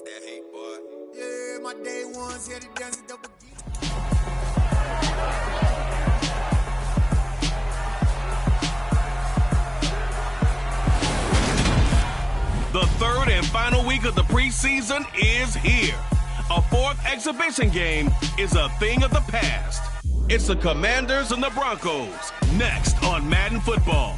That's that hate, boy. Yeah, my day ones here to dance it up again. The third and final week of the preseason is here. A fourth exhibition game is a thing of the past. It's the Commanders and the Broncos, next on Madden Football.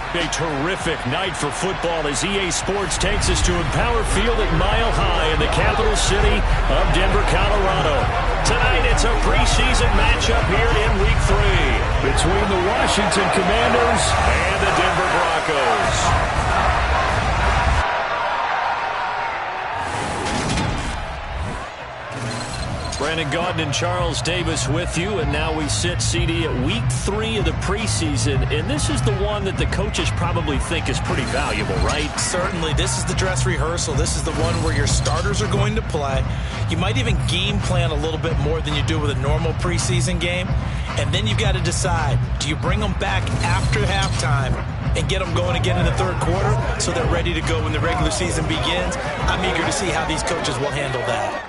A terrific night for football as EA Sports takes us to Empower Field at Mile High in the capital city of Denver, Colorado. Tonight it's a preseason matchup here in Week 3 between the Washington Commanders and the Denver Broncos. Brandon Gaudin and Charles Davis with you, and now we sit CD at Week 3 of the preseason, and this is the one that the coaches probably think is pretty valuable, right? Certainly. This is the dress rehearsal. This is the one where your starters are going to play. You might even game plan a little bit more than you do with a normal preseason game, and then you've got to decide, do you bring them back after halftime and get them going again in the third quarter so they're ready to go when the regular season begins? I'm eager to see how these coaches will handle that.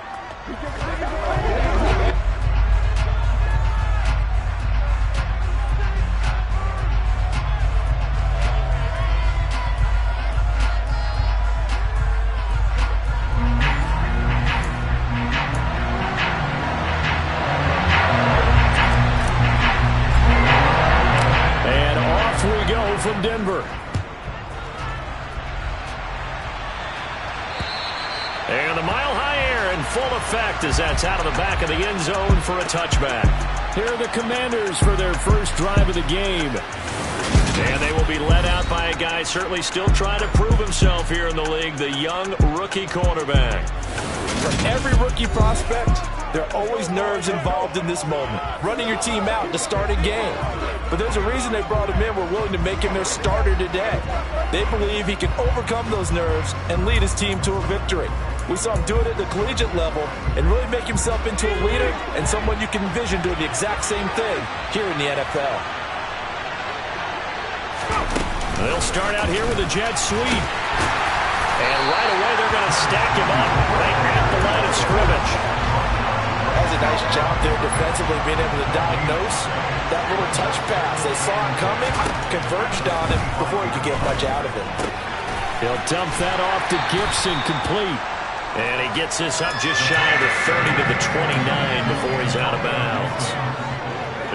From Denver. And the mile-high air in full effect as that's out of the back of the end zone for a touchback. Here are the Commanders for their first drive of the game. And they will be led out by a guy certainly still trying to prove himself here in the league, the young rookie quarterback. For every rookie prospect, there are always nerves involved in this moment. Running your team out to start a game. But there's a reason they brought him in. We're willing to make him their starter today. They believe he can overcome those nerves and lead his team to a victory. We saw him do it at the collegiate level and really make himself into a leader and someone you can envision doing the exact same thing here in the NFL. They'll start out here with a jet sweep. And right away they're going to stack him up right at the line of scrimmage. That was a nice job there defensively, being able to diagnose that little touch pass. They saw it coming, converged on him before he could get much out of it. He'll dump that off to Gibson, complete. And he gets this up just shy of the 30 to the 29 before he's out of bounds.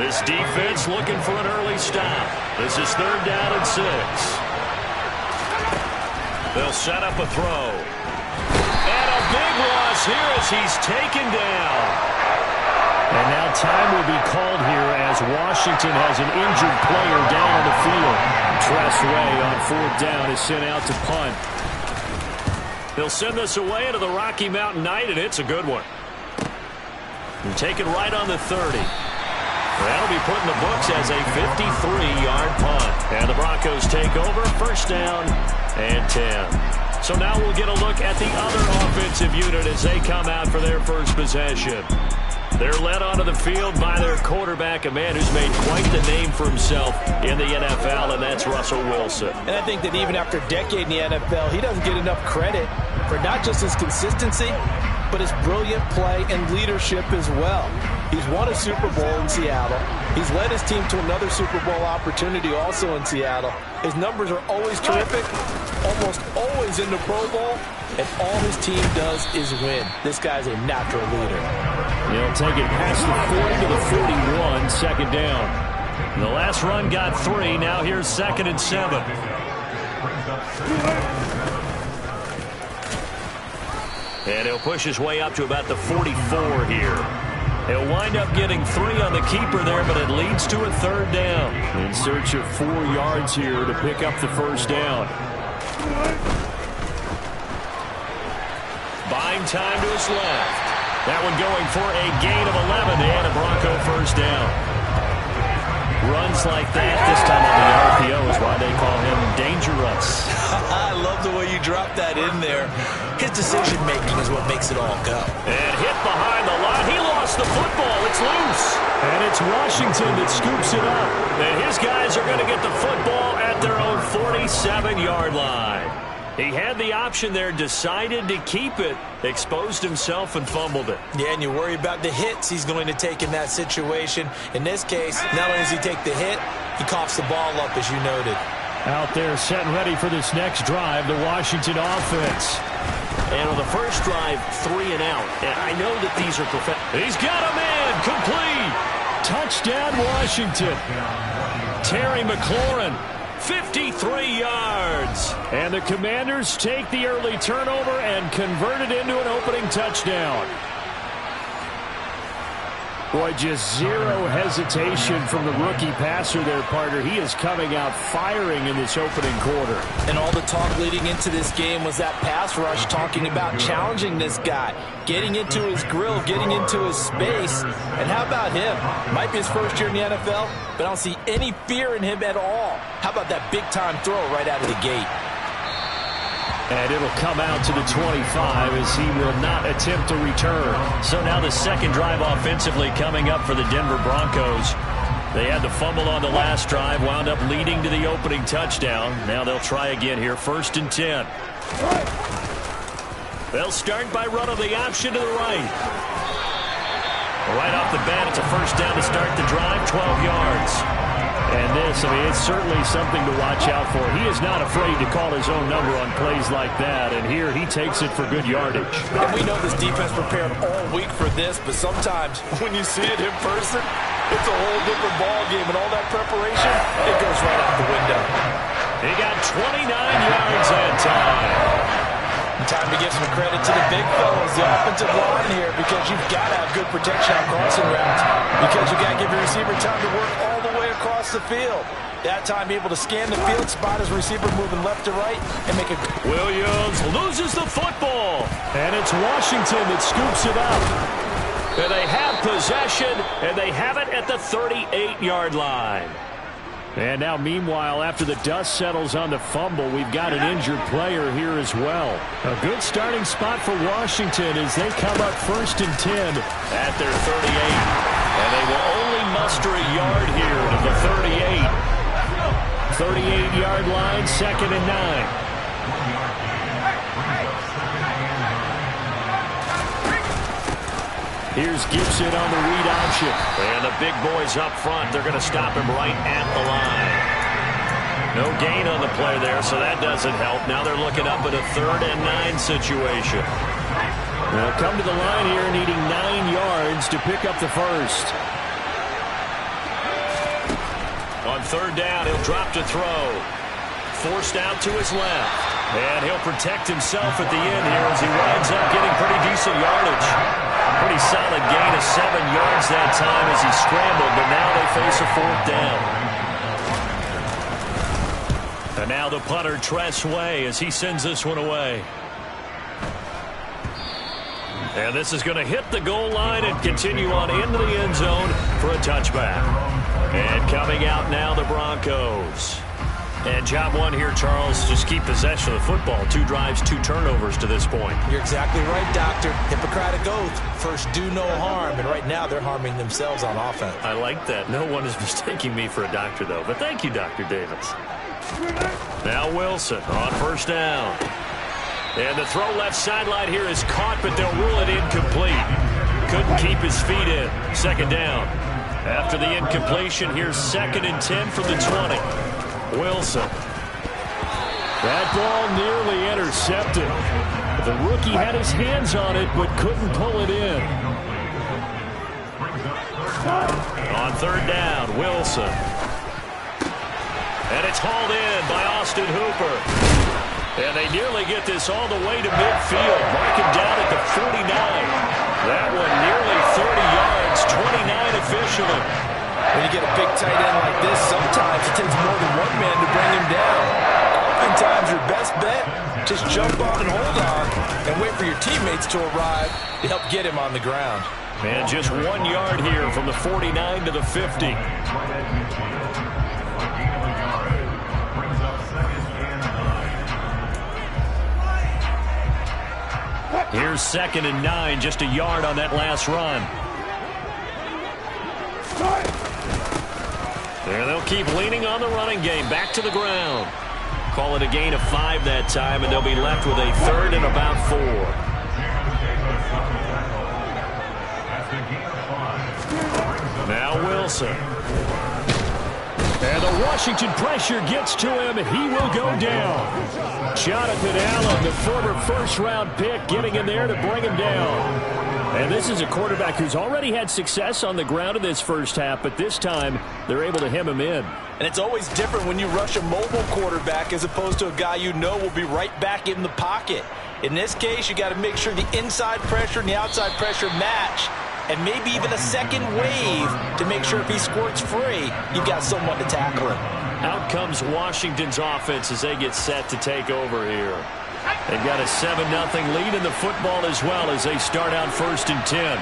This defense looking for an early stop. This is 3rd down and 6. They'll set up a throw. And a big loss here as he's taken down. And now time will be called here as Washington has an injured player down on the field. Tressway on 4th down is sent out to punt. They'll send this away into the Rocky Mountain night, and it's a good one. And take it right on the 30. That'll be put in the books as a 53-yard punt. And the Broncos take over, 1st down and 10. So now we'll get a look at the other offensive unit as they come out for their first possession. They're led onto the field by their quarterback, a man who's made quite the name for himself in the NFL, and that's Russell Wilson. And I think that even after a decade in the NFL, he doesn't get enough credit for not just his consistency, but his brilliant play and leadership as well. He's won a Super Bowl in Seattle. He's led his team to another Super Bowl opportunity also in Seattle. His numbers are always terrific, almost always in the Pro Bowl, and all his team does is win. This guy's a natural leader. He'll take it past the 40 to the 41, 2nd down. The last run got 3. Now here's 2nd and 7. And he'll push his way up to about the 44 here. He'll wind up getting 3 on the keeper there, but it leads to a 3rd down. In search of 4 yards here to pick up the 1st down. Buying time to his left. That one going for a gain of 11 and a Bronco 1st down. Runs like that this time on the RPO is why they call him dangerous. I love the way you drop that in there. His decision-making is what makes it all go. And hit behind the line. He lost the football. It's loose. And it's Washington that scoops it up. And his guys are going to get the football at their own 47-yard line. He had the option there, decided to keep it, exposed himself and fumbled it. Yeah, and you worry about the hits he's going to take in that situation. In this case, not only does he take the hit, he coughs the ball up, as you noted. Out there set and ready for this next drive, the Washington offense. And on the first drive, 3 and out. And I know that these are perfect. He's got a man, complete. Touchdown, Washington. Terry McLaurin, 53 yards. And the Commanders take the early turnover and convert it into an opening touchdown. Boy, just zero hesitation from the rookie passer there, partner. He is coming out firing in this opening quarter. And all the talk leading into this game was that pass rush, talking about challenging this guy, getting into his grill, getting into his space. And how about him? Might be his first year in the NFL, but I don't see any fear in him at all. How about that big-time throw right out of the gate? And it'll come out to the 25 as he will not attempt to return. So now the second drive offensively coming up for the Denver Broncos. They had the fumble on the last drive, wound up leading to the opening touchdown. Now they'll try again here, 1st and 10. They'll start by running the option to the right. Right off the bat, it's a first down to start the drive, 12 yards. And this, I mean, it's certainly something to watch out for. He is not afraid to call his own number on plays like that. And here he takes it for good yardage. And we know this defense prepared all week for this, but sometimes when you see it in person, it's a whole different ball game. And all that preparation, it goes right out the window. He got 29 yards that time. Time to give some credit to the big fellas, the offensive line here, because you've got to have good protection on crossing routes, because you got to give your receiver time to work all the way across the field. That time able to scan the field, spot his receiver moving left to right, and make a... Williams loses the football. And it's Washington that scoops it up. And they have possession, and they have it at the 38-yard line. And now, meanwhile, after the dust settles on the fumble, we've got an injured player here as well. A good starting spot for Washington as they come up 1st and 10 at their 38. And they will only muster a yard here to the 38. 38-yard line, 2nd and 9. Here's Gibson on the read option. And the big boys up front, they're going to stop him right at the line. No gain on the play there, so that doesn't help. Now they're looking up at a 3rd and 9 situation. They'll come to the line here needing 9 yards to pick up the first. On 3rd down, he'll drop to throw. Forced out to his left. And he'll protect himself at the end here as he winds up getting pretty decent yardage. Pretty solid gain of 7 yards that time as he scrambled, but now they face a 4th down. And now the punter, Tress Way, as he sends this one away. And this is going to hit the goal line and continue on into the end zone for a touchback. And coming out now, the Broncos. And job one here, Charles, just keep possession of the football. 2 drives, 2 turnovers to this point. You're exactly right, Doctor. Hippocratic oath. First, do no harm. And right now, they're harming themselves on offense. I like that. No one is mistaking me for a doctor, though. But thank you, Dr. Davis. Now Wilson on 1st down. And the throw left sideline here is caught, but they'll rule it incomplete. Couldn't keep his feet in. 2nd down. After the incompletion, here's 2nd and 10 from the 20. Wilson. That ball nearly intercepted. The rookie had his hands on it, but couldn't pull it in. On 3rd down, Wilson. And it's hauled in by Austin Hooper. And they nearly get this all the way to midfield. Mark him down at the 49. That one nearly 30 yards, 29 officially. When you get a big tight end like this, sometimes it takes more than one man to bring him down. Oftentimes, your best bet, just jump on and hold on and wait for your teammates to arrive to help get him on the ground. And just 1 yard here from the 49 to the 50. Here's 2nd and 9, just a yard on that last run. And they'll keep leaning on the running game. Back to the ground. Call it a gain of 5 that time, and they'll be left with a 3rd and about 4. Now Wilson. And the Washington pressure gets to him, and he will go down. Jonathan Allen, the former first-round pick, getting in there to bring him down. And this is a quarterback who's already had success on the ground in this first half, but this time they're able to hem him in. And it's always different when you rush a mobile quarterback as opposed to a guy you know will be right back in the pocket. In this case, you got to make sure the inside pressure and the outside pressure match, and maybe even a second wave to make sure if he squirts free, you've got someone to tackle him. Out comes Washington's offense as they get set to take over here. They've got a 7-0 lead in the football as well as they start out 1st and 10.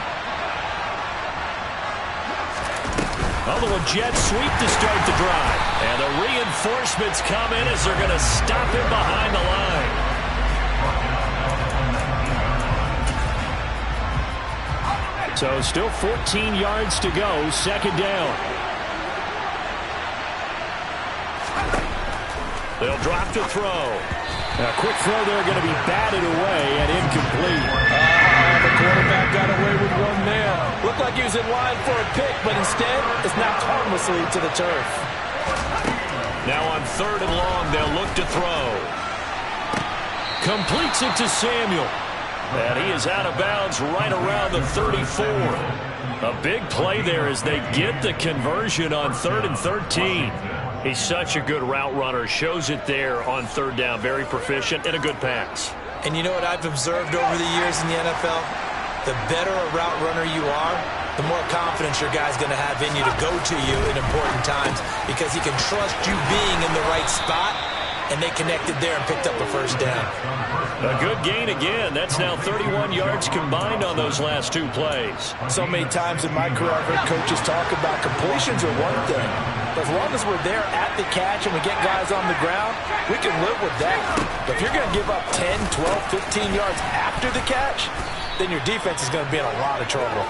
A little jet sweep to start the drive. And the reinforcements come in as they're going to stop him behind the line. So still 14 yards to go, 2nd down. They'll drop to throw. A quick throw there going to be batted away and incomplete. The quarterback got away with one there. Looked like he was in line for a pick, but instead it's knocked harmlessly to the turf. Now on 3rd and long, they'll look to throw. Completes it to Samuel. And he is out of bounds right around the 34. A big play there as they get the conversion on 3rd and 13. He's such a good route runner. Shows it there on 3rd down. Very proficient and a good pass. And you know what I've observed over the years in the NFL? The better a route runner you are, the more confidence your guy's going to have in you to go to you in important times because he can trust you being in the right spot, and they connected there and picked up a 1st down. A good gain again. That's now 31 yards combined on those last 2 plays. So many times in my career, I've heard coaches talk about completions are one thing. But as long as we're there at the catch and we get guys on the ground, we can live with that. But if you're going to give up 10, 12, 15 yards after the catch, then your defense is going to be in a lot of trouble.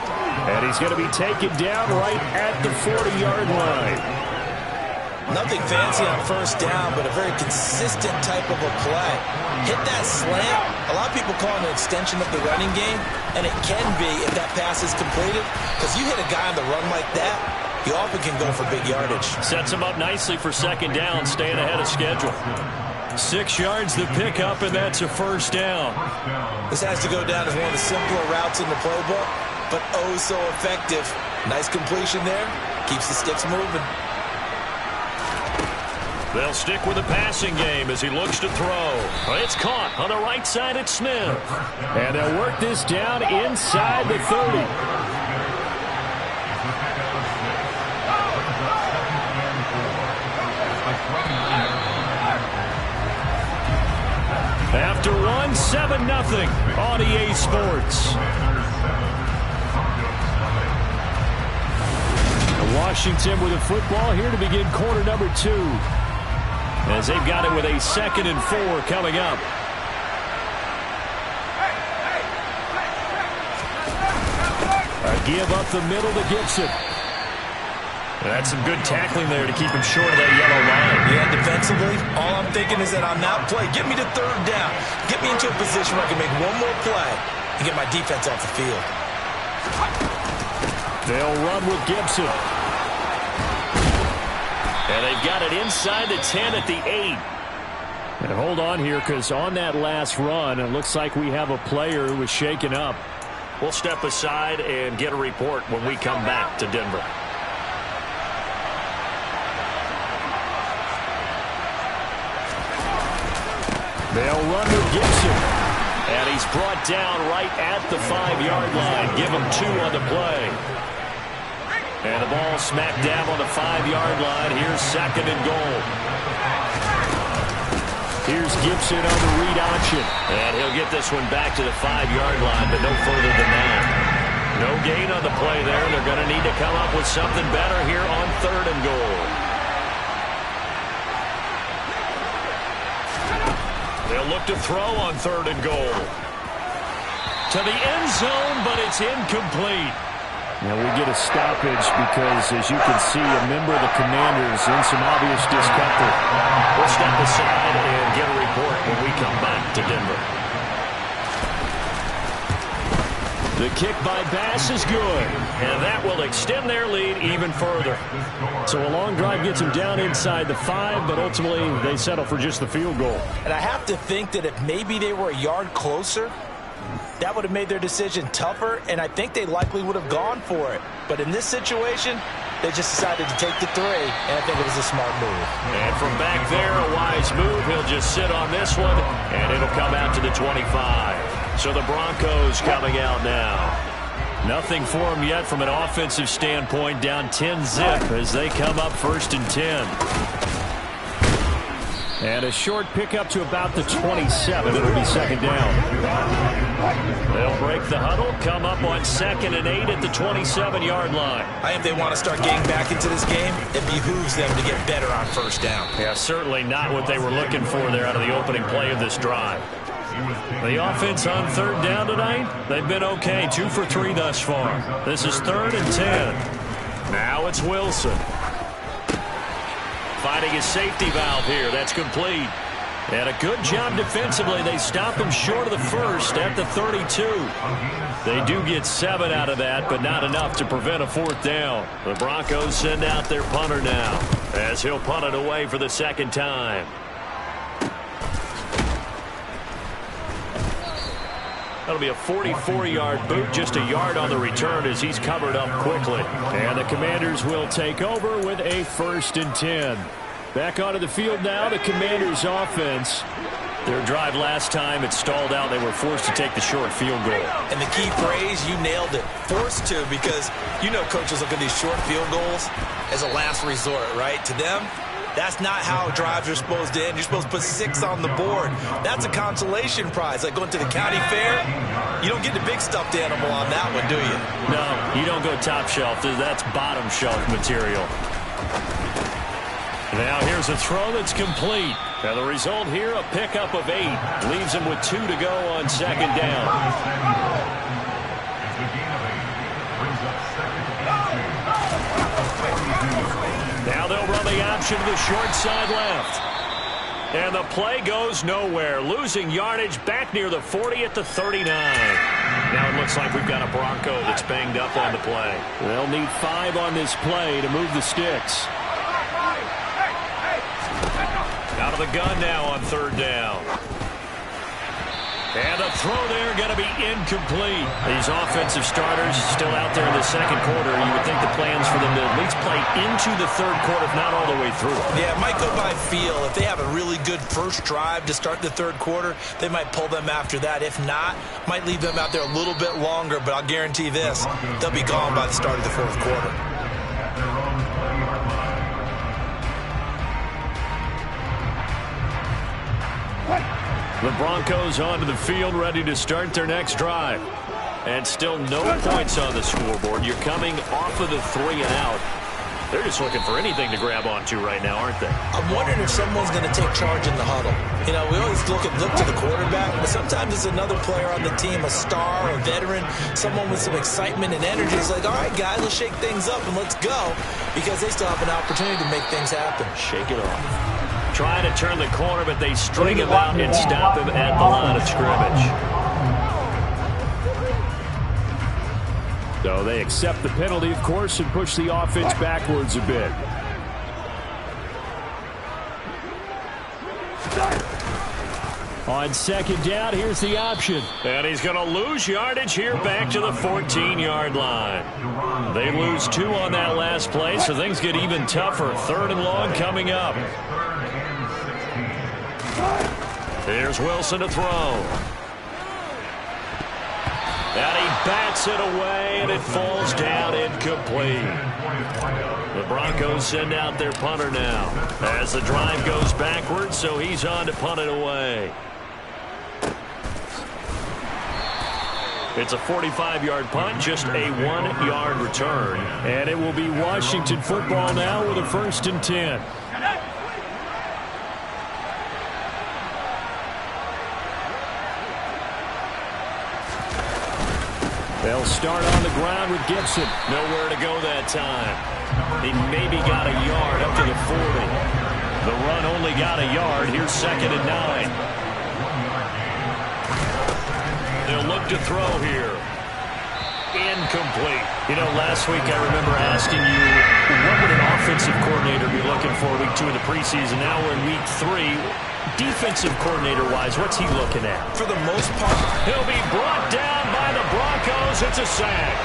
And he's going to be taken down right at the 40-yard line. Nothing fancy on 1st down, but a very consistent type of a play. Hit that slant. A lot of people call it an extension of the running game, and it can be if that pass is completed, because you hit a guy on the run like that, you often can go for big yardage. Sets him up nicely for 2nd down, staying ahead of schedule. 6 yards the pickup, and that's a 1st down. This has to go down as one of the simpler routes in the playbook, but oh so effective. Nice completion there. Keeps the sticks moving. They'll stick with the passing game as he looks to throw. It's caught on the right side at Smith. And they'll work this down inside the 30. After 1, 7-0 on EA Sports. Washington with the football here to begin quarter number 2. As they've got it with a 2nd and 4 coming up. A give up the middle to Gibson. That's some good tackling there to keep him short of that yellow line. Yeah, defensively, all I'm thinking is that on that play, get me to 3rd down. Get me into a position where I can make one more play and get my defense off the field. They'll run with Gibson. And they've got it inside the 10 at the 8. And hold on here, because on that last run, it looks like we have a player who was shaken up. We'll step aside and get a report when we come back to Denver. They'll run with Gibson. And he's brought down right at the 5-yard line. Give him 2 on the play. And the ball smacked down on the 5-yard line. Here's 2nd and goal. Here's Gibson on the read option. And he'll get this one back to the 5-yard line, but no further than that. No gain on the play there. They're going to need to come up with something better here on 3rd and goal. They'll look to throw on 3rd and goal. To the end zone, but it's incomplete. Now we get a stoppage because, as you can see, a member of the Commanders in some obvious discomfort. We'll step aside and get a report when we come back to Denver. The kick by Bass is good. And that will extend their lead even further. So a long drive gets them down inside the 5, but ultimately they settle for just the field goal. And I have to think that if maybe they were a yard closer, that would have made their decision tougher, and I think they likely would have gone for it. But in this situation, they just decided to take the 3, and I think it was a smart move. And from back there, a wise move. He'll just sit on this one, and it'll come out to the 25. So the Broncos coming out now. Nothing for them yet from an offensive standpoint, down 10-zip as they come up 1st and 10. And a short pickup to about the 27. It'll be 2nd down. They'll break the huddle, come up on 2nd and 8 at the 27-yard line. I think they want to start getting back into this game. It behooves them to get better on 1st down. Yeah, certainly not what they were looking for there out of the opening play of this drive. The offense on 3rd down tonight, they've been okay, 2 for 3 thus far. This is 3rd and 10. Now it's Wilson. Finding his safety valve here. That's complete. And a good job defensively. They stop him short of the 1st at the 32. They do get 7 out of that, but not enough to prevent a 4th down. The Broncos send out their punter now as he'll punt it away for the 2nd time. That'll be a 44-yard boot, just a yard on the return as he's covered up quickly. And the Commanders will take over with a 1st and 10. Back onto the field now, the Commanders offense. Their drive last time, it stalled out. They were forced to take the short field goal. And the key phrase, you nailed it, forced to, because you know coaches look at these short field goals as a last resort, right? To them, that's not how drives are supposed to end. You're supposed to put 6 on the board. That's a consolation prize. Like going to the county fair, you don't get the big stuffed animal on that one, do you? No, you don't go top shelf. That's bottom shelf material. Now here's a throw that's complete. And the result here, a pickup of 8. Leaves him with 2 to go on 2nd down. Now they'll run the option to the short side left. And the play goes nowhere. Losing yardage back near the 40 at the 39. Now it looks like we've got a Bronco that's banged up on the play. They'll need 5 on this play to move the sticks. Out of the gun now on 3rd down. And the throw there going to be incomplete. These offensive starters still out there in the 2nd quarter. You would think the plans for them to at least play into the 3rd quarter, if not all the way through. Yeah, it might go by feel. If they have a really good first drive to start the 3rd quarter, they might pull them after that. If not, might leave them out there a little bit longer, but I'll guarantee this, they'll be gone by the start of the 4th quarter. The Broncos onto the field, ready to start their next drive. And still no points on the scoreboard. You're coming off of the 3 and out. They're just looking for anything to grab onto right now, aren't they? I'm wondering if someone's going to take charge in the huddle. You know, we always look to the quarterback, but sometimes it's another player on the team, a star, a veteran, someone with some excitement and energy. It's like, all right, guys, let's shake things up and let's go, because they still have an opportunity to make things happen. Shake it off. Trying to turn the corner, but they string him out and stop him at the line of scrimmage. So they accept the penalty, of course, and push the offense backwards a bit. On 2nd down, here's the option. And he's going to lose yardage here back to the 14-yard line. They lose 2 on that last play, so things get even tougher. 3rd and long coming up. Here's Wilson to throw. And he bats it away, and it falls down incomplete. The Broncos send out their punter now as the drive goes backwards, so he's on to punt it away. It's a 45-yard punt, just a 1-yard return. And it will be Washington football now with a 1st and 10. They'll start on the ground with Gibson. Nowhere to go that time. He maybe got a yard up to the 40. The run only got a yard. Here's 2nd and 9. They'll look to throw here. Incomplete. You know, last week I remember asking you, what would an offensive coordinator be looking for week 2 of the preseason? Now we're in week 3. Defensive coordinator-wise, what's he looking at? For the most part, He'll be brought down by the Broncos. It's a sack.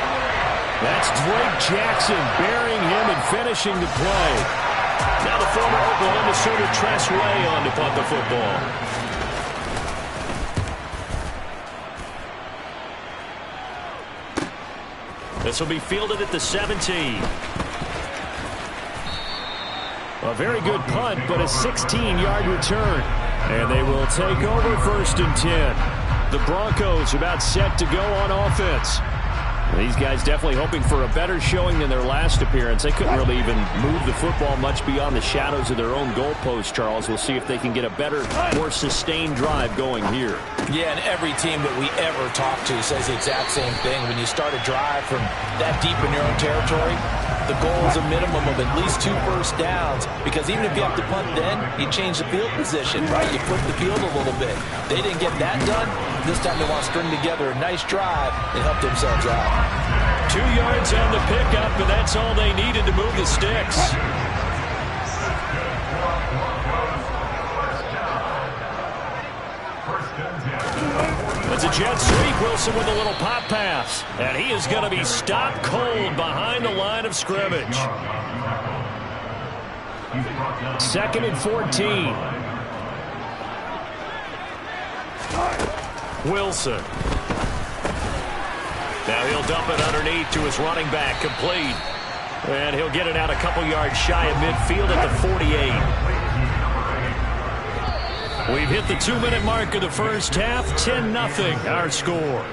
That's Drake Jackson burying him and finishing the play. Now the former Oklahoma Sooner Tress Way on to punt the football. This will be fielded at the 17. A very good punt, but a 16-yard return. And they will take over 1st and 10. The Broncos about set to go on offense. These guys definitely hoping for a better showing than their last appearance. They couldn't really even move the football much beyond the shadows of their own goalpost, Charles. We'll see if they can get a better, more sustained drive going here. yeah, and every team that we ever talk to says the exact same thing. When you start a drive from that deep in your own territory, the goal is a minimum of at least 2 first downs, because even if you have to punt then, you change the field position, right? You flip the field a little bit. They didn't get that done. This time they want to string together a nice drive and help themselves out. 2 yards on the pickup, and that's all they needed to move the sticks. It's a jet sweep. Wilson with a little pop pass. And he is going to be stopped cold behind the line of scrimmage. 2nd and 14. Wilson. Now he'll dump it underneath to his running back, complete. And he'll get it out a couple yards shy of midfield at the 48. We've hit the 2-minute mark of the first half. 10-0 our score.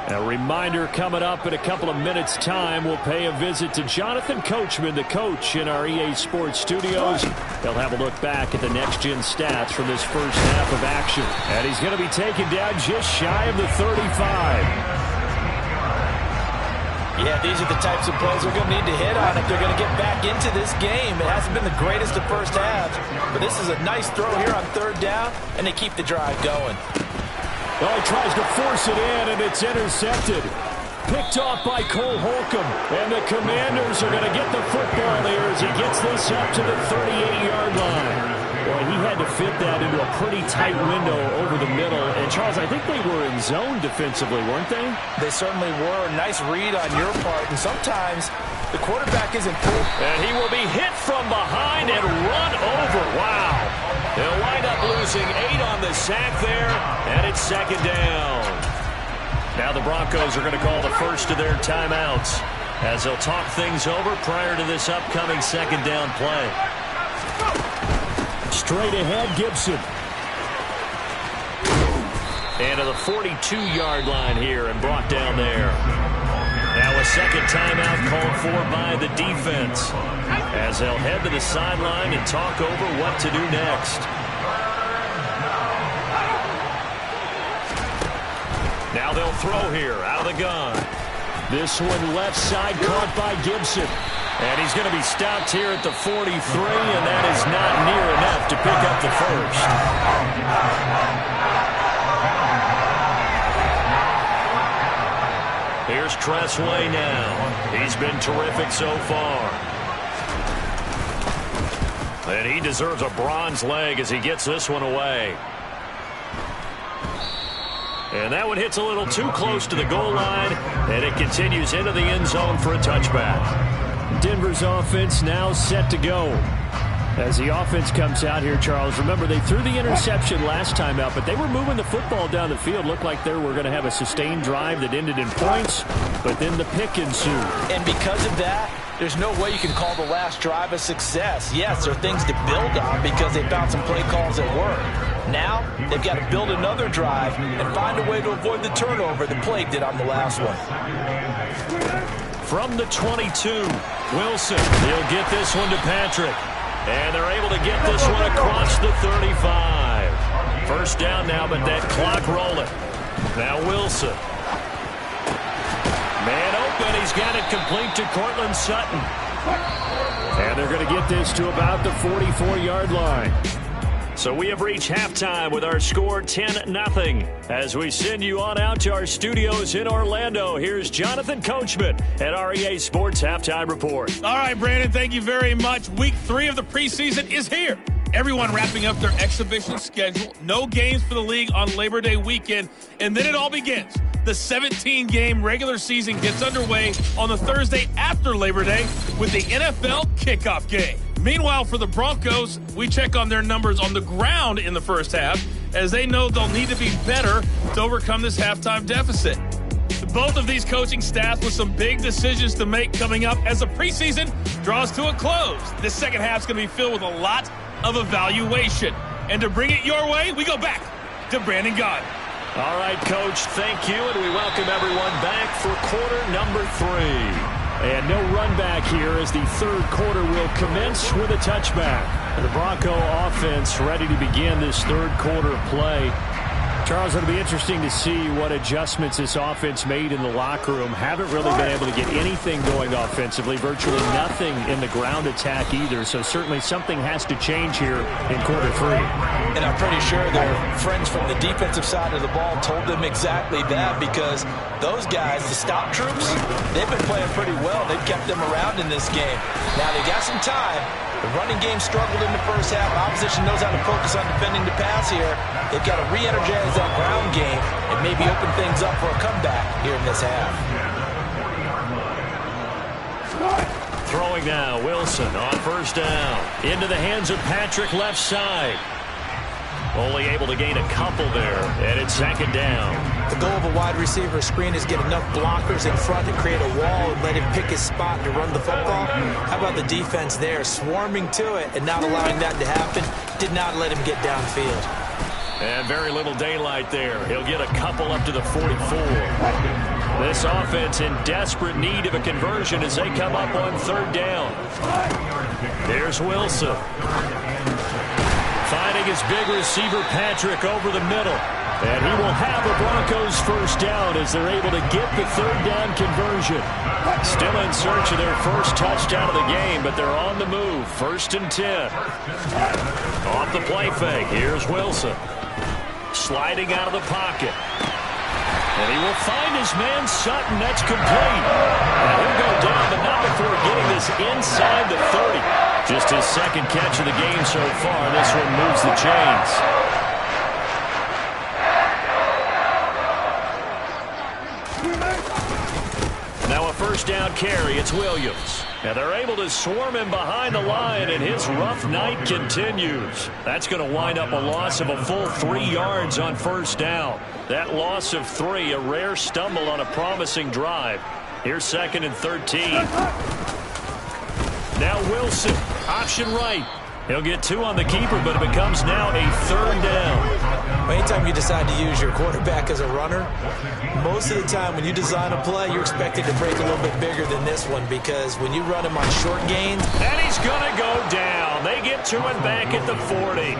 A reminder coming up in a couple of minutes' time. We'll pay a visit to Jonathan Coachman, the coach in our EA Sports studios. They'll have a look back at the next-gen stats from this first half of action. And he's going to be taken down just shy of the 35. Yeah, these are the types of plays they're going to need to hit on if they're going to get back into this game. It hasn't been the greatest of first halves, but this is a nice throw here on 3rd down, and they keep the drive going. Oh, he tries to force it in, and it's intercepted. Picked off by Cole Holcomb, and the Commanders are going to get the football here as he gets this up to the 38-yard line. Well, he had to fit that into a pretty tight window over the middle. And, Charles, I think they were in zone defensively, weren't they? They certainly were. Nice read on your part. And sometimes the quarterback isn't full. And he will be hit from behind and run over. Wow. They'll wind up losing 8 on the sack there, and it's 2nd down. Now the Broncos are going to call the first of their timeouts as they'll talk things over prior to this upcoming 2nd down play. Straight ahead, Gibson. And to the 42-yard line here and brought down there. Now a 2nd timeout called for by the defense as they'll head to the sideline and talk over what to do next. Now they'll throw here out of the gun. This one left side caught by Gibson. And he's going to be stopped here at the 43, and that is not near enough to pick up the first. Here's Tress Way now. He's been terrific so far. And he deserves a bronze leg as he gets this one away. And that one hits a little too close to the goal line, and it continues into the end zone for a touchback. Denver's offense now set to go. As the offense comes out here, Charles, remember they threw the interception last time out, but they were moving the football down the field. Looked like they were going to have a sustained drive that ended in points, but then the pick ensued. And because of that, there's no way you can call the last drive a success. Yes, there are things to build on because they found some play calls that work. Now, they've got to build another drive and find a way to avoid the turnover the Plague did on the last one. From the 22, Wilson. He'll get this one to Patrick. And they're able to get this one across the 35. First down now, but that clock rolling. Now Wilson. Man open. He's got it complete to Cortland Sutton. And they're going to get this to about the 44-yard line. So we have reached halftime with our score 10-0. As we send you on out to our studios in Orlando, here's Jonathan Coachman at REA Sports Halftime Report. All right, Brandon, thank you very much. Week 3 of the preseason is here. Everyone wrapping up their exhibition schedule. No games for the league on Labor Day weekend. And then it all begins. The 17-game regular season gets underway on the Thursday after Labor Day with the NFL kickoff game. Meanwhile, for the Broncos, we check on their numbers on the ground in the first half, as they know they'll need to be better to overcome this halftime deficit. Both of these coaching staffs with some big decisions to make coming up as the preseason draws to a close. This second half is going to be filled with a lot of evaluation. And to bring it your way, we go back to Brandon Gaudin. All right, Coach, thank you, and we welcome everyone back for quarter number 3. And no run back here as the third quarter will commence with a touchback. The Bronco offense ready to begin this third quarter play. Charles, it'll be interesting to see what adjustments this offense made in the locker room. Haven't really been able to get anything going offensively, virtually nothing in the ground attack either. So certainly something has to change here in quarter 3. And I'm pretty sure their friends from the defensive side of the ball told them exactly that, because those guys, the stop troops, they've been playing pretty well. They've kept them around in this game. Now they got some time. The running game struggled in the first half. Opposition knows how to focus on defending the pass here. They've got to re-energize that ground game and maybe open things up for a comeback here in this half. Throwing now, Wilson on first down. Into the hands of Patrick left side. Only able to gain a couple there, and it's second down. The goal of a wide receiver screen is get enough blockers in front to create a wall and let him pick his spot to run the football. How about the defense there, swarming to it and not allowing that to happen? Did not let him get downfield. And very little daylight there. He'll get a couple up to the 44. This offense in desperate need of a conversion as they come up on third down. There's Wilson. Finding his big receiver, Patrick, over the middle. And he will have a Broncos first down as they're able to get the third down conversion. Still in search of their first touchdown of the game, but they're on the move. 1st and 10. Off the play fake, here's Wilson. Sliding out of the pocket. And he will find his man Sutton. That's complete. And he'll go down, but not before getting this inside the 30. Just his second catch of the game so far. This one moves the chains. Now a first down carry. It's Williams. Now they're able to swarm him behind the line, and his rough night continues. That's going to wind up a loss of a full 3 yards on first down. That loss of 3, a rare stumble on a promising drive. Here's 2nd and 13. Now Wilson, option right. He'll get 2 on the keeper, but it becomes now a third down. Anytime you decide to use your quarterback as a runner, most of the time when you design a play, you're expected to break a little bit bigger than this one, because when you run him on short gains. And he's going to go down. They get to him back at the 40.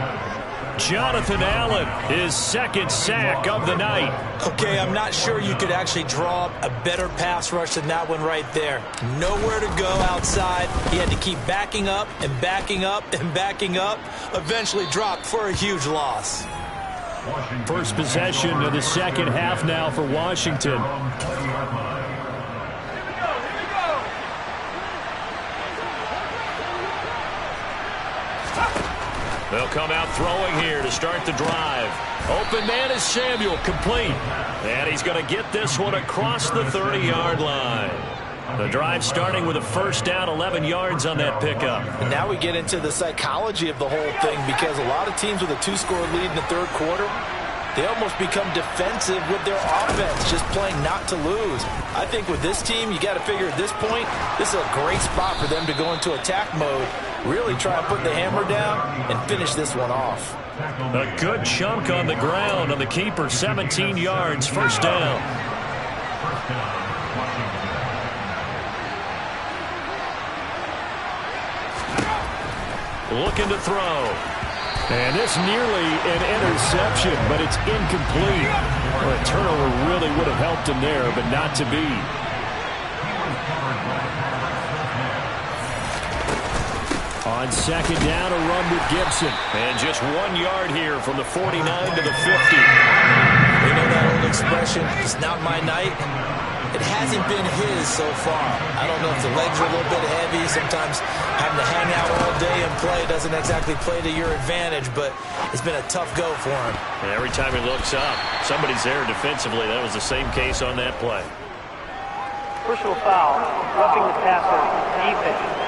Jonathan Allen, his second sack of the night. Okay, I'm not sure you could actually draw up a better pass rush than that one right there. Nowhere to go outside. He had to keep backing up and backing up and backing up. Eventually dropped for a huge loss. First possession of the second half now for Washington. They'll come out throwing here to start the drive. Open man is Samuel, complete. And he's going to get this one across the 30-yard line. The drive starting with a first down, 11 yards on that pickup. And now we get into the psychology of the whole thing, because a lot of teams with a 2-score lead in the third quarter, they almost become defensive with their offense, just playing not to lose. I think with this team, you got to figure at this point, this is a great spot for them to go into attack mode, really try and put the hammer down and finish this one off. A good chunk on the ground on the keeper, 17 yards, first down. Looking to throw. And this nearly an interception, but it's incomplete. Well, a turnover really would have helped him there, but not to be. On second down, a run with Gibson. And just 1 yard here from the 49 to the 50. You know that old expression, it's not my night? It hasn't been his so far. I don't know if the legs are a little bit heavy. Sometimes having to hang out all day and play doesn't exactly play to your advantage, but it's been a tough go for him. And every time he looks up, somebody's there defensively. That was the same case on that play. Personal foul, roughing the passer, defense.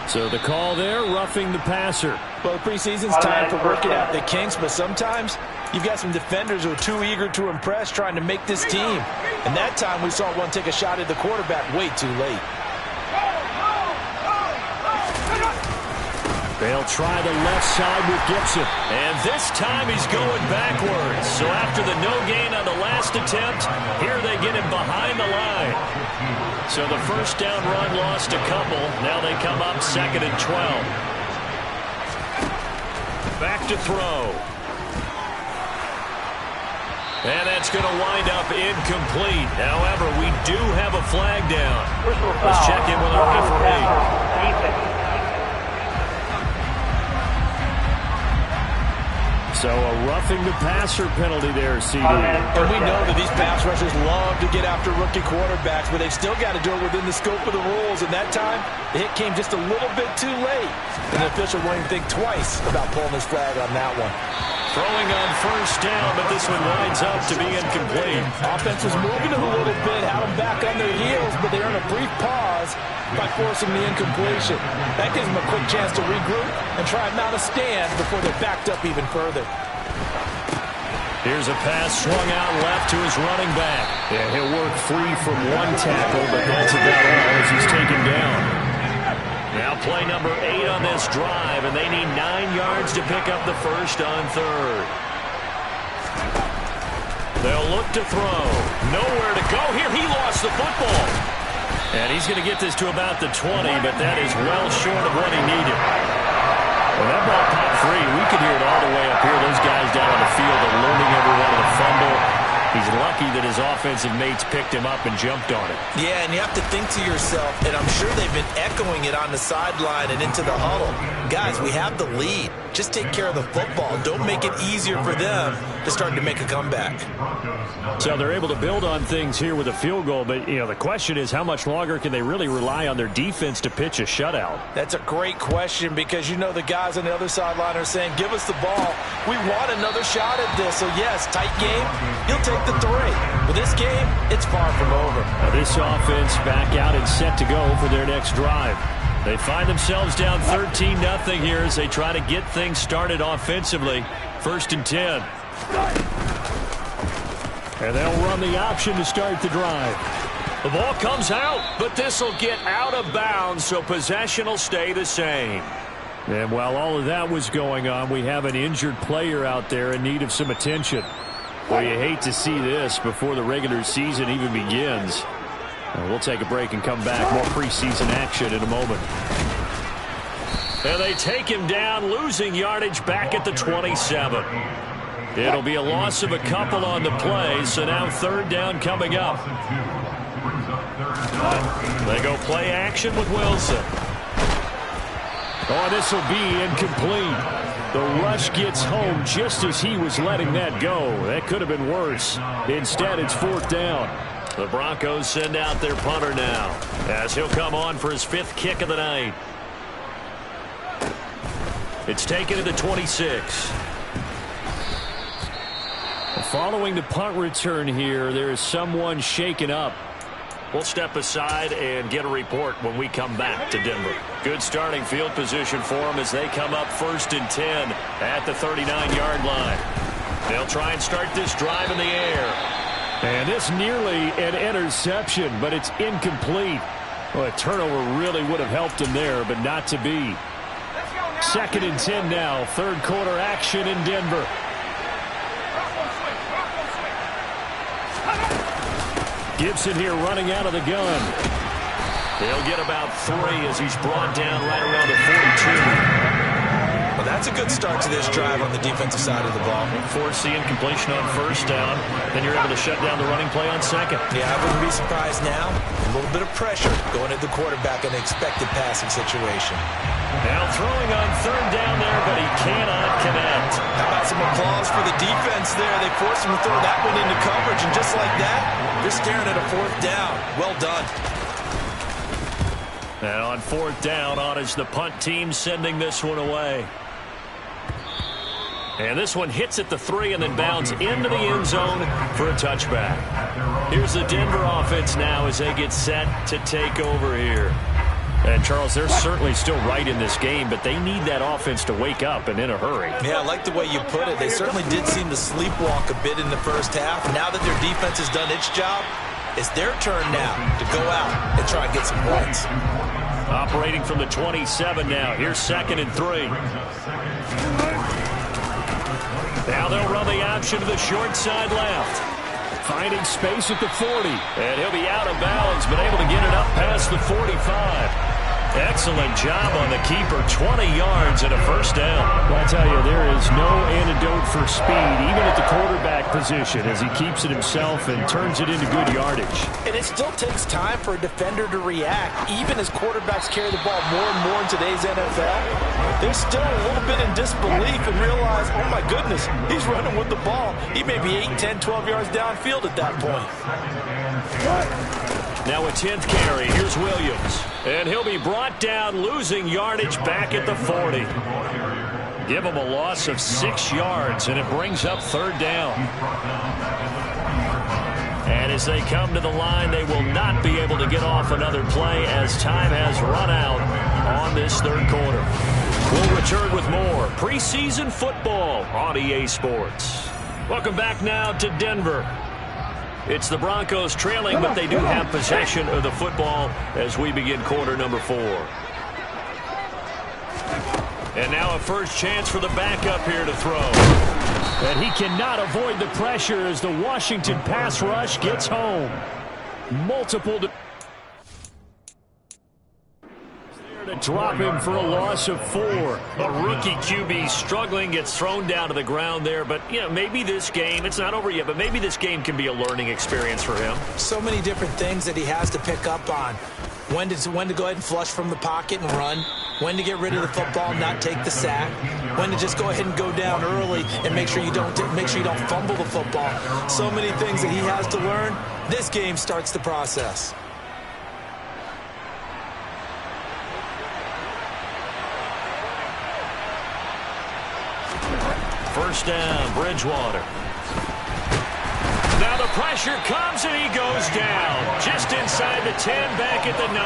So the call there, roughing the passer. Well, preseason's time for working out the kinks, but sometimes you've got some defenders who are too eager to impress, trying to make this team. And that time we saw one take a shot at the quarterback way too late. They'll try the left side with Gibson. And this time he's going backwards. So after the no gain on the last attempt, here they get him behind the line. So the first down run lost a couple. Now they come up 2nd and 12. Back to throw. And that's going to wind up incomplete. However, we do have a flag down. Let's check in with our referee. So a roughing the passer penalty there, CD. And we know that these pass rushers love to get after rookie quarterbacks, but they've still got to do it within the scope of the rules. And that time, the hit came just a little bit too late. And the official won't even think twice about pulling his flag on that one. Throwing on first down, but this one winds up to be incomplete. Offense was moving it a little bit, had them back on their heels, but they earned a brief pause by forcing the incompletion. That gives them a quick chance to regroup and try and mount a stand before they're backed up even further. Here's a pass swung out left to his running back. Yeah, he'll work free from one tackle, but that's about all as he's taken down. Now play number 8 on this drive, and they need 9 yards to pick up the first on third. They'll look to throw. Nowhere to go here. He lost the football. And he's going to get this to about the 20, but that is well short of what he needed. When that ball popped free, we could hear it all the way up here. Those guys down on the field are learning every one of the fumble. He's lucky that his offensive mates picked him up and jumped on it. Yeah, and you have to think to yourself, and I'm sure they've been echoing it on the sideline and into the huddle. Guys, we have the lead. Just take care of the football. Don't make it easier for them to start to make a comeback. So they're able to build on things here with a field goal, but, you know, the question is how much longer can they really rely on their defense to pitch a shutout? That's a great question because, you know, the guys on the other sideline are saying, give us the ball. We want another shot at this. So, yes, tight game. He'll take the 3. But this game, it's far from over. Now this offense back out and set to go for their next drive. They find themselves down 13-0 here as they try to get things started offensively. 1st and 10. And they'll run the option to start the drive. The ball comes out, but this will get out of bounds, so possession will stay the same. And while all of that was going on, we have an injured player out there in need of some attention. Well, you hate to see this before the regular season even begins. We'll take a break and come back. More preseason action in a moment. And they take him down, losing yardage back at the 27. It'll be a loss of a couple on the play, so now 3rd down coming up. They go play action with Wilson. Oh, this will be incomplete. The rush gets home just as he was letting that go. That could have been worse. Instead, it's 4th down. The Broncos send out their punter now as he'll come on for his 5th kick of the night. It's taken to the 26. Following the punt return here, there is someone shaken up. We'll step aside and get a report when we come back to Denver. Good starting field position for them as they come up 1st and 10 at the 39-yard line. They'll try and start this drive in the air. And this nearly an interception, but it's incomplete. Well, a turnover really would have helped him there, but not to be. 2nd and 10 now. 3rd quarter action in Denver. Gibson here running out of the gun. He'll get about 3 as he's brought down right around the 42. Well, that's a good start to this drive on the defensive side of the ball. Force the incompletion on first down. Then you're able to shut down the running play on second. Yeah, I wouldn't be surprised now. A little bit of pressure going at the quarterback in an expected passing situation. Now throwing on third down there, but he cannot connect. How about some applause for the defense there? They forced him to throw that one into coverage, and just like that, they're staring at a fourth down. Well done. And on fourth down, on is the punt team sending this one away. And this one hits at the 3 and then bounds into the end zone for a touchback. Here's the Denver offense now as they get set to take over here. And, Charles, they're certainly still right in this game, but they need that offense to wake up and in a hurry. Yeah, I like the way you put it. They certainly did seem to sleepwalk a bit in the first half. Now that their defense has done its job, it's their turn now to go out and try and get some points. Operating from the 27 now. Here's 2nd and 3. Now they'll run the option to the short side left. Finding space at the 40. And he'll be out of bounds, but able to get it up past the 45. Excellent job on the keeper. 20 yards and a first down. Well, I tell you, there is no antidote for speed, even at the quarterback position, as he keeps it himself and turns it into good yardage. And it still takes time for a defender to react, even as quarterbacks carry the ball more and more in today's NFL. They're still a little bit in disbelief and realize, oh my goodness, he's running with the ball. He may be 8, 10, 12 yards downfield at that point. Now a 10th carry. Here's Williams. And he'll be brought down, losing yardage back at the 40. Give him a loss of 6 yards, and it brings up third down. And as they come to the line, they will not be able to get off another play as time has run out on this third quarter. We'll return with more preseason football on EA Sports. Welcome back now to Denver. It's the Broncos trailing, but they do have possession of the football as we begin quarter number 4. And now a first chance for the backup here to throw. And he cannot avoid the pressure as the Washington pass rush gets home. Multiple to drop him for a loss of 4. A rookie QB struggling, gets thrown down to the ground there. But, you know, maybe this game, it's not over yet, but maybe this game can be a learning experience for him. So many different things that he has to pick up on. When to go ahead and flush from the pocket and run. When to get rid of the football and not take the sack. When to just go ahead and go down early and make sure you don't fumble the football. So many things that he has to learn. This game starts the process. First down, Bridgewater. Now the pressure comes and he goes down. Just inside the 10, back at the 9.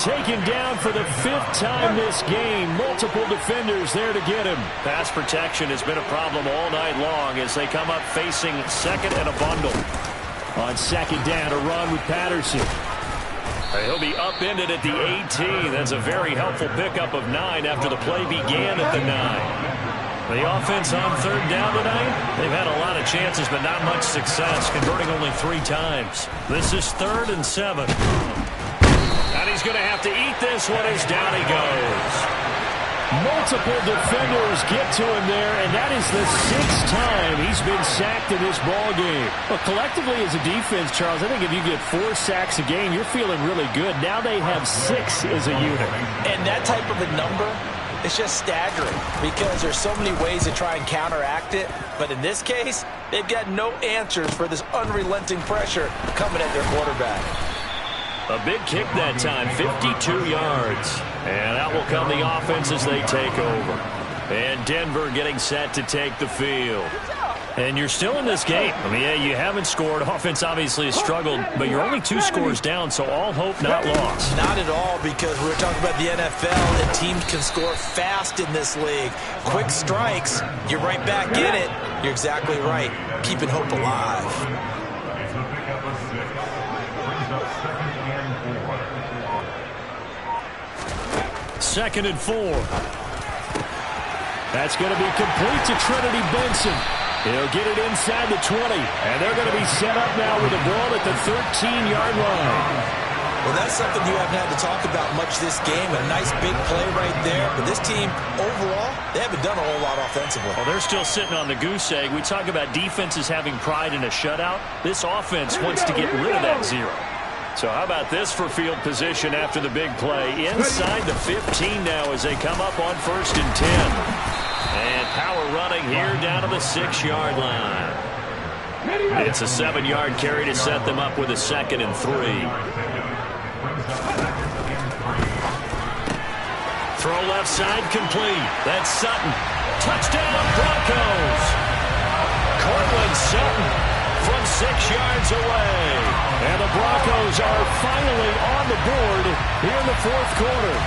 Taken down for the 5th time this game. Multiple defenders there to get him. Pass protection has been a problem all night long as they come up facing 2nd and a bundle. On 2nd down, a run with Patterson. He'll be upended at the 18. That's a very helpful pickup of 9 after the play began at the 9. The offense on third down tonight, they've had a lot of chances, but not much success, converting only 3 times. This is 3rd and 7. And he's going to have to eat this one as down he goes. Multiple defenders get to him there, and that is the 6th time he's been sacked in this ball game. But collectively as a defense, Charles, I think if you get 4 sacks a game, you're feeling really good. Now they have 6 as a unit. And that type of a number, it's just staggering because there's so many ways to try and counteract it. But in this case, they've got no answers for this unrelenting pressure coming at their quarterback. A big kick that time, 52 yards. And out will come the offense as they take over. And Denver getting set to take the field. And you're still in this game. I mean, yeah, you haven't scored. Offense obviously has struggled, but you're only 2 scores down, so all hope not lost. Not at all, because we were talking about the NFL, and teams can score fast in this league. Quick strikes, you're right back in it. You're exactly right. Keeping hope alive. Second and 4. That's going to be complete to Trinity Benson. He'll get it inside the 20, and they're going to be set up now with the ball at the 13-yard line. Well, that's something you haven't had to talk about much this game. A nice big play right there. But this team, overall, they haven't done a whole lot offensively. Well, they're still sitting on the goose egg. We talk about defenses having pride in a shutout. This offense wants to get rid of that 0. So how about this for field position after the big play? Inside the 15 now as they come up on 1st and 10. And power running here down to the 6-yard line. It's a 7-yard carry to set them up with a 2nd and 3. Throw left side complete. That's Sutton. Touchdown, Broncos. Cortland Sutton from 6 yards away. And the Broncos are finally on the board here in the 4th quarter.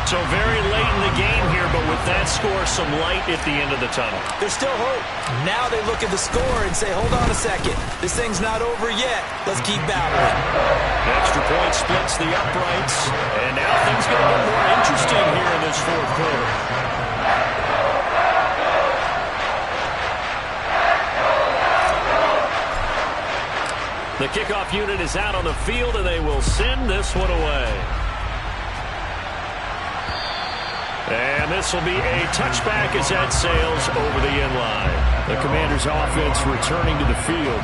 So very late in the game here, but with that score, some light at the end of the tunnel. There's still hope. Now they look at the score and say, hold on a second. This thing's not over yet. Let's keep battling. Extra point splits the uprights. And now things going to get more interesting here in this 4th quarter. The kickoff unit is out on the field, and they will send this one away. And this will be a touchback as that sails over the end line. The Commanders' offense returning to the field.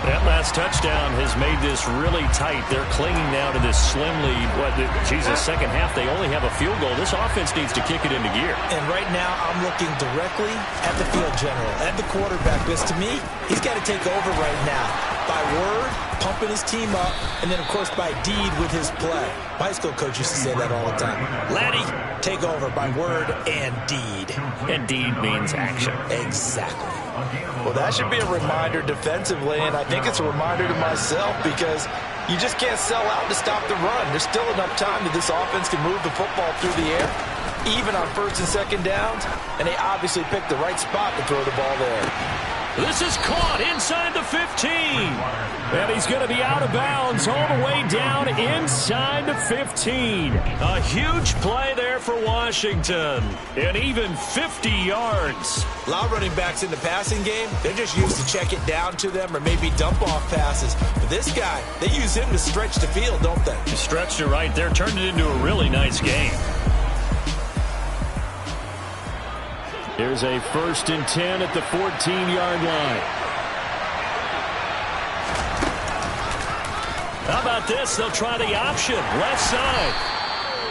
That last touchdown has made this really tight. They're clinging now to this slim lead. Second half, they only have a field goal. This offense needs to kick it into gear. And right now, I'm looking directly at the field general, at the quarterback, because to me, he's got to take over right now. By word, pumping his team up, and then, of course, by deed with his play. My high school coach used to say that all the time. Laddie, take over by word and deed. And deed means action. Exactly. Well, that should be a reminder defensively, and I think it's a reminder to myself because you just can't sell out to stop the run. There's still enough time that this offense can move the football through the air, even on 1st and 2nd downs, and they obviously picked the right spot to throw the ball there. This is caught inside the 15. And he's going to be out of bounds all the way down inside the 15. A huge play there for Washington. And even 50 yards. A lot of running backs in the passing game, they're just used to check it down to them or maybe dump off passes. But this guy, they use him to stretch the field, don't they? He stretched it right there, turned it into a really nice game. Here's a 1st and 10 at the 14-yard line. How about this? They'll try the option. Left side.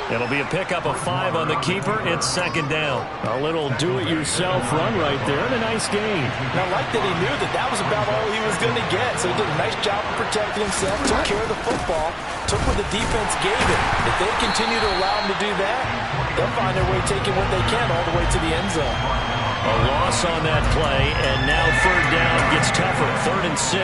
It'll be a pickup of 5 on the keeper. It's 2nd down. A little do-it-yourself run right there and a nice gain. And I like that he knew that that was about all he was going to get. So he did a nice job of protecting himself, took care of the football, took what the defense gave him. If they continue to allow him to do that, they'll find their way taking what they can all the way to the end zone. A loss on that play, and now 3rd down gets tougher. 3rd and 6.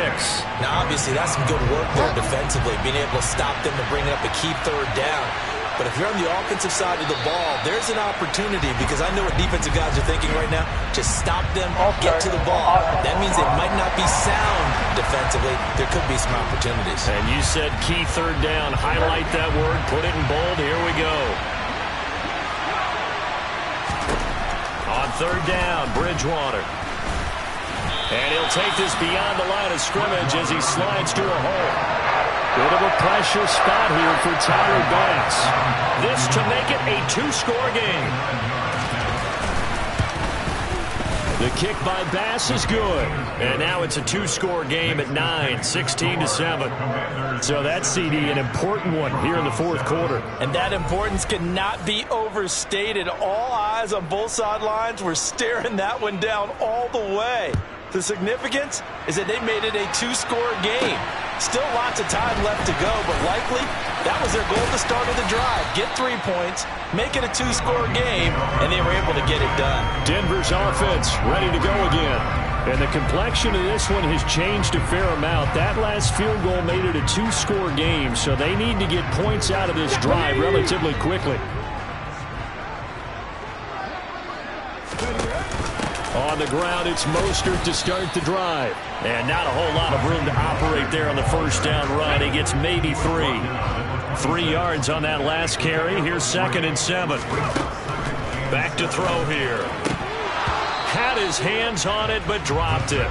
Now, obviously, that's some good work there defensively, being able to stop them and bring up a key 3rd down. But if you're on the offensive side of the ball, there's an opportunity because I know what defensive guys are thinking right now. Just stop them, get to the ball. That means it might not be sound defensively. There could be some opportunities. And you said key 3rd down. Highlight that word. Put it in bold. Here we go. On 3rd down, Bridgewater. And he'll take this beyond the line of scrimmage as he slides to a hole. Bit of a pressure spot here for Tyler Bass. This to make it a 2-score game. The kick by Bass is good. And now it's a 2-score game at 9, 16-7. So that's, CD, an important one here in the 4th quarter. And that importance cannot be overstated. All eyes on both sidelines were staring that one down all the way. The significance is that they made it a 2-score game. Still lots of time left to go, but likely that was their goal at the start of the drive. Get 3 points, make it a 2-score game, and they were able to get it done. Denver's offense ready to go again. And the complexion of this one has changed a fair amount. That last field goal made it a 2-score game, so they need to get points out of this drive relatively quickly. On the ground, it's Mostert to start the drive. And not a whole lot of room to operate there on the 1st down run. He gets maybe 3. 3 yards on that last carry. Here's 2nd and 7. Back to throw here. Had his hands on it, but dropped it.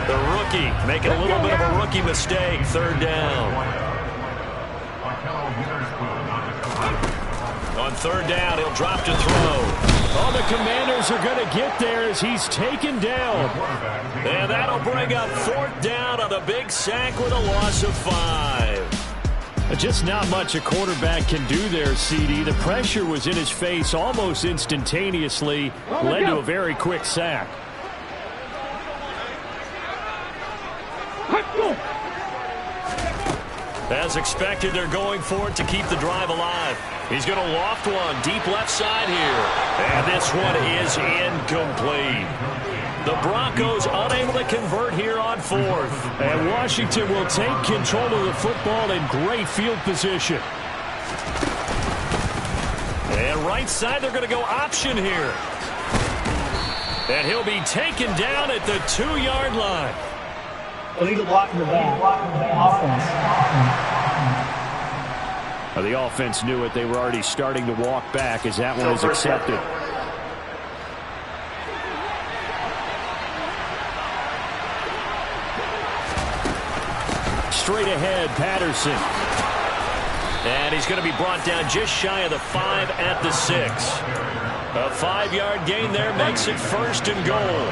The rookie making a little bit of a rookie mistake. 3rd down. On third down, he'll drop to throw. Oh, the Commanders are going to get there as he's taken down. And that'll bring up fourth down on a big sack with a loss of 5. Just not much a quarterback can do there, CD. The pressure was in his face almost instantaneously, led to a very quick sack. As expected, they're going for it to keep the drive alive. He's going to loft one deep left side here. And this one is incomplete. The Broncos unable to convert here on fourth. And Washington will take control of the football in great field position. And right side, they're going to go option here. And he'll be taken down at the 2-yard line. Illegal block in the back. Offense. The offense knew it. They were already starting to walk back as that one is accepted. Straight ahead, Patterson. And he's going to be brought down just shy of the 5 at the 6. A 5-yard gain there makes it 1st and goal.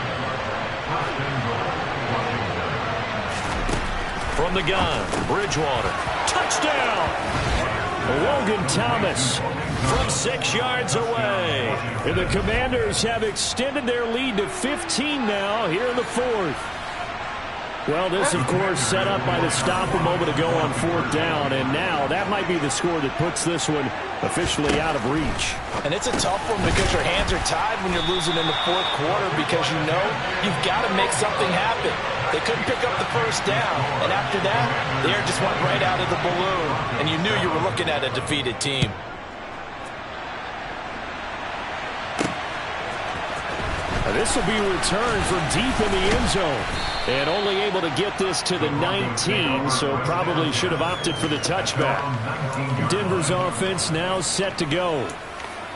From the gun, Bridgewater. Touchdown! Logan Thomas from 6 yards away. And the Commanders have extended their lead to 15 now here in the 4th. Well, this, of course, set up by the stop a moment ago on 4th down, and now that might be the score that puts this one officially out of reach. And it's a tough one because your hands are tied when you're losing in the 4th quarter because you know you've got to make something happen. They couldn't pick up the 1st down, and after that, the air just went right out of the balloon, and you knew you were looking at a defeated team. This will be returned from deep in the end zone. And only able to get this to the 19, so probably should have opted for the touchback. Denver's offense now set to go.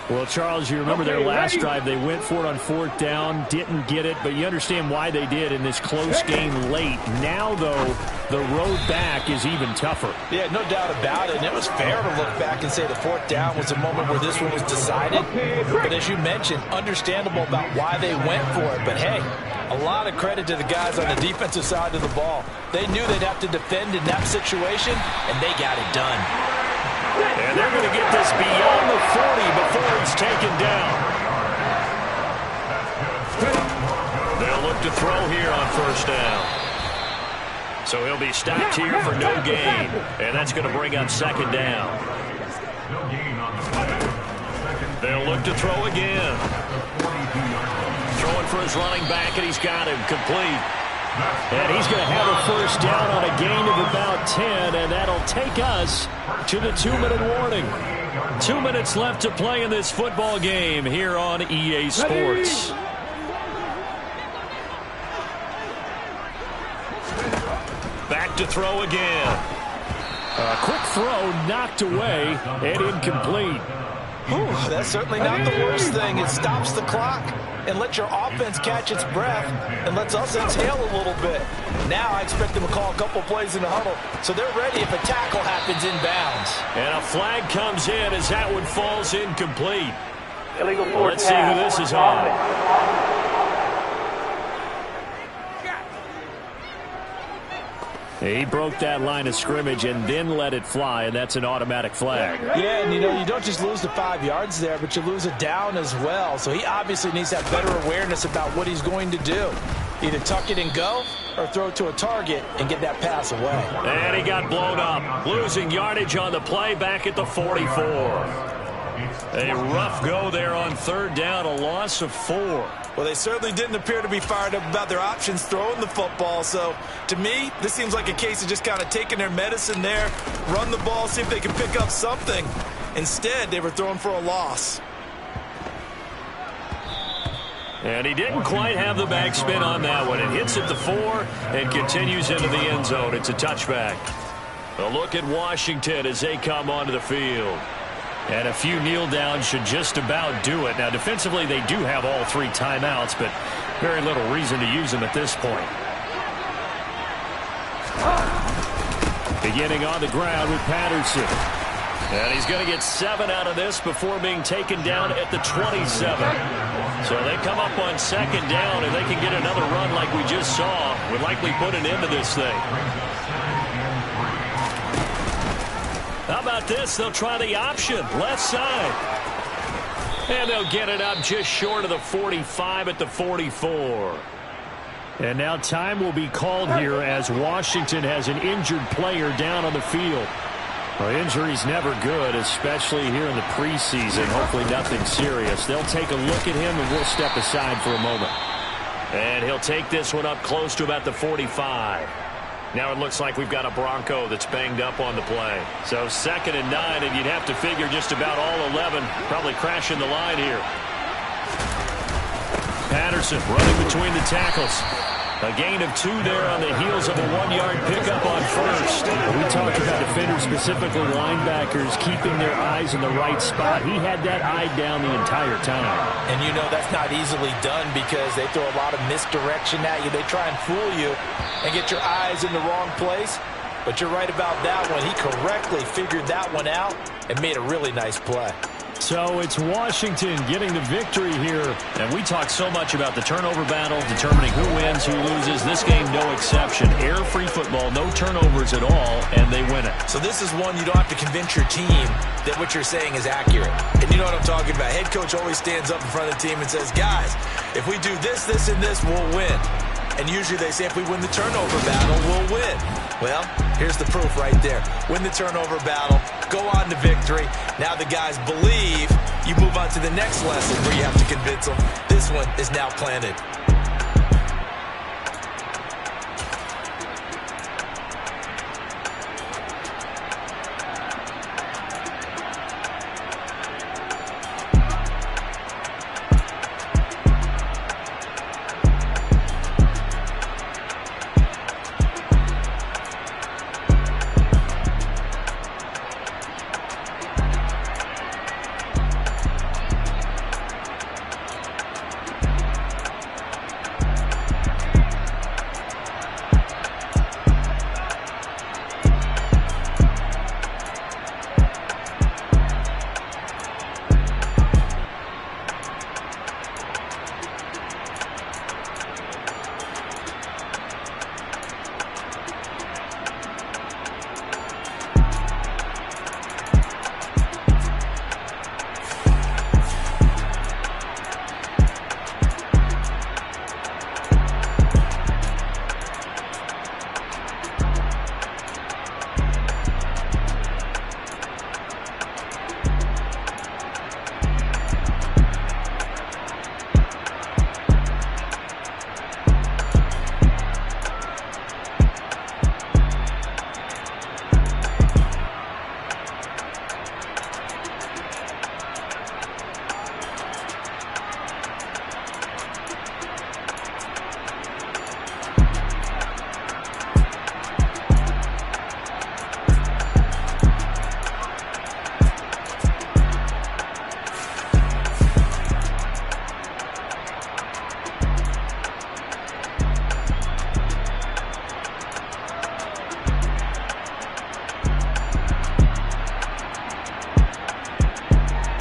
Well, Charles, you remember their last drive. They went for it on 4th down, didn't get it, but you understand why they did in this close game late. Now, though, the road back is even tougher. Yeah, no doubt about it, and it was fair to look back and say the 4th down was a moment where this one was decided. But as you mentioned, understandable about why they went for it. But, hey, a lot of credit to the guys on the defensive side of the ball. They knew they'd have to defend in that situation, and they got it done. And they're going to get this beyond the 40 before it's taken down. They'll look to throw here on 1st down. So he'll be stopped here for no gain. And that's going to bring up 2nd down. They'll look to throw again. Throwing for his running back, and he's got him complete. And he's going to have a 1st down on a gain of about 10, and that'll take us to the 2-minute warning. 2 minutes left to play in this football game here on EA Sports. Back to throw again. A quick throw knocked away and incomplete. Whew, that's certainly not the worst thing. It stops the clock and lets your offense catch its breath and lets us exhale a little bit. Now I expect them to call a couple plays in the huddle so they're ready if a tackle happens inbounds. And a flag comes in as that one falls incomplete. Illegal 4th Let's see who this is on. He broke that line of scrimmage and then let it fly, and that's an automatic flag. Yeah, and you know, you don't just lose the 5 yards there, but you lose it down as well. So he obviously needs to have better awareness about what he's going to do. Either tuck it and go or throw it to a target and get that pass away. And he got blown up, losing yardage on the play back at the 44. A rough go there on 3rd down, a loss of 4. Well, they certainly didn't appear to be fired up about their options throwing the football. So, to me, this seems like a case of just kind of taking their medicine there, run the ball, see if they can pick up something. Instead, they were throwing for a loss. And he didn't quite have the backspin on that one. It hits at the 4 and continues into the end zone. It's a touchback. A look at Washington as they come onto the field. And a few kneel downs should just about do it. Now, defensively, they do have all 3 timeouts, but very little reason to use them at this point. Beginning on the ground with Patterson. And he's going to get 7 out of this before being taken down at the 27. So they come up on 2nd down, and they can get another run like we just saw. Would likely put an end to this thing. How about this? They'll try the option, left side. And they'll get it up just short of the 45 at the 44. And now time will be called here as Washington has an injured player down on the field. Well, injury's never good, especially here in the preseason. Hopefully nothing serious. They'll take a look at him, and we'll step aside for a moment. And he'll take this one up close to about the 45. Now it looks like we've got a Bronco that's banged up on the play. So 2nd and 9, and you'd have to figure just about all 11 probably crashing the line here. Patterson running between the tackles. A gain of 2 there on the heels of a 1-yard pickup on first. We talked about defenders, specifically linebackers, keeping their eyes in the right spot. He had that eye down the entire time. And you know that's not easily done because they throw a lot of misdirection at you. They try and fool you and get your eyes in the wrong place. But you're right about that one. He correctly figured that one out and made a really nice play. So it's Washington getting the victory here. And we talk so much about the turnover battle, determining who wins, who loses. This game, no exception. Error-free football, no turnovers at all, and they win it. So this is one you don't have to convince your team that what you're saying is accurate. And you know what I'm talking about. Head coach always stands up in front of the team and says, guys, if we do this, this, and this, we'll win. And usually they say if we win the turnover battle, we'll win. Well, here's the proof right there. Win the turnover battle, go on to victory. Now the guys believe. You move on to the next lesson where you have to convince them. This one is now planted.